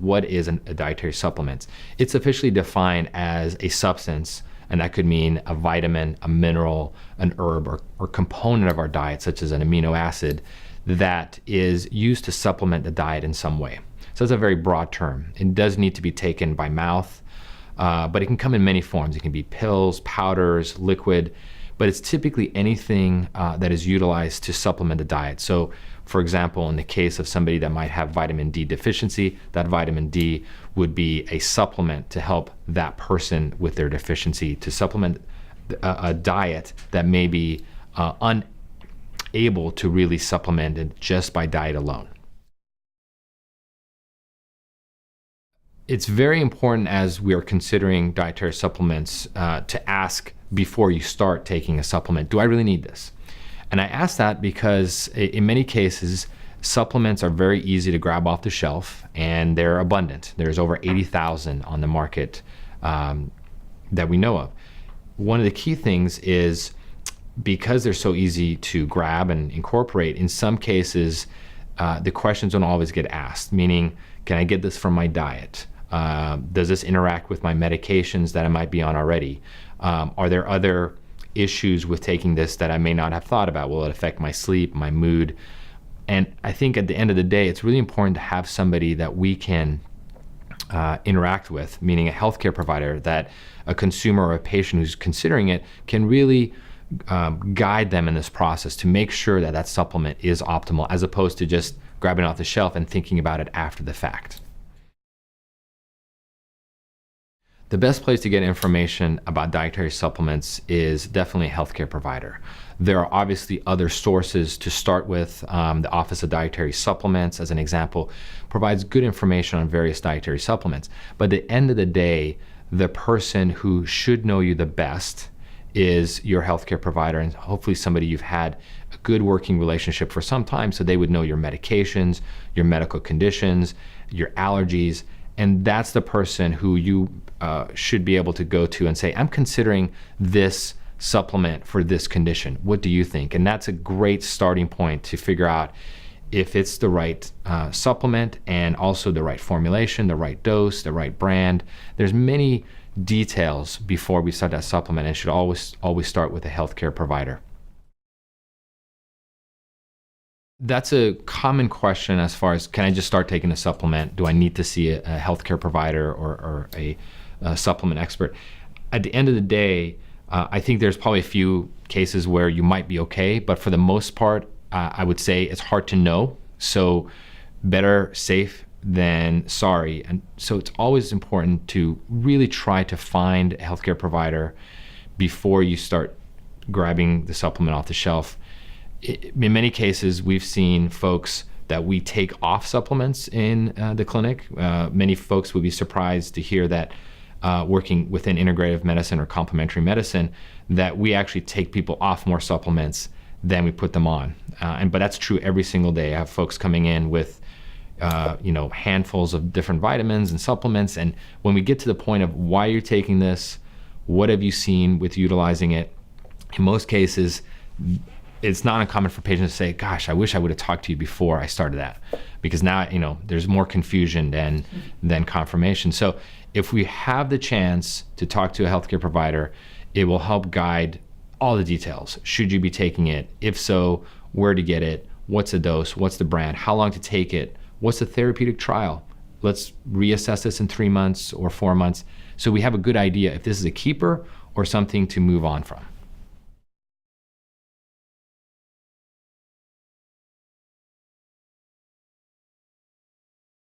what is a dietary supplement. It's officially defined as a substance, and that could mean a vitamin, a mineral, an herb, or component of our diet, such as an amino acid, that is used to supplement the diet in some way. So it's a very broad term. It does need to be taken by mouth, but it can come in many forms. It can be pills, powders, liquid, but it's typically anything that is utilized to supplement the diet. So for example, in the case of somebody that might have vitamin D deficiency, that vitamin D would be a supplement to help that person with their deficiency, to supplement a diet that may be unable to really supplement it just by diet alone. It's very important as we are considering dietary supplements to ask before you start taking a supplement, do I really need this? And I ask that because in many cases, supplements are very easy to grab off the shelf and they're abundant. There's over 80,000 on the market that we know of. One of the key things is because they're so easy to grab and incorporate, in some cases, the questions don't always get asked, meaning, can I get this from my diet? Does this interact with my medications that I might be on already? Are there other issues with taking this that I may not have thought about? Will it affect my sleep, my mood? And I think at the end of the day, it's really important to have somebody that we can interact with, meaning a healthcare provider, that a consumer or a patient who's considering it can really guide them in this process to make sure that that supplement is optimal, as opposed to just grabbing it off the shelf and thinking about it after the fact. The best place to get information about dietary supplements is definitely a healthcare provider. There are obviously other sources to start with. The Office of Dietary Supplements, as an example, provides good information on various dietary supplements. But at the end of the day, the person who should know you the best is your healthcare provider, and hopefully somebody you've had a good working relationship for some time, so they would know your medications, your medical conditions, your allergies, and that's the person who you should be able to go to and say, I'm considering this supplement for this condition. What do you think? And that's a great starting point to figure out if it's the right supplement, and also the right formulation, the right dose, the right brand. There's many details before we start that supplement, and should always start with a healthcare provider. That's a common question as far as, can I just start taking a supplement? Do I need to see a healthcare provider or a supplement expert? At the end of the day, I think there's probably a few cases where you might be okay, but for the most part, I would say it's hard to know. So better safe than sorry. And so it's always important to really try to find a healthcare provider before you start grabbing the supplement off the shelf. In many cases, we've seen folks that we take off supplements in the clinic. Many folks would be surprised to hear that working within integrative medicine or complementary medicine, that we actually take people off more supplements than we put them on. But that's true every single day. I have folks coming in with handfuls of different vitamins and supplements, and when we get to the point of why you're taking this, what have you seen with utilizing it, in most cases, it's not uncommon for patients to say, gosh, I wish I would have talked to you before I started that, because now, there's more confusion than confirmation. So if we have the chance to talk to a healthcare provider, it will help guide all the details. Should you be taking it? If so, where to get it? What's the dose? What's the brand? How long to take it? What's the therapeutic trial? Let's reassess this in 3 months or 4 months, so we have a good idea if this is a keeper or something to move on from.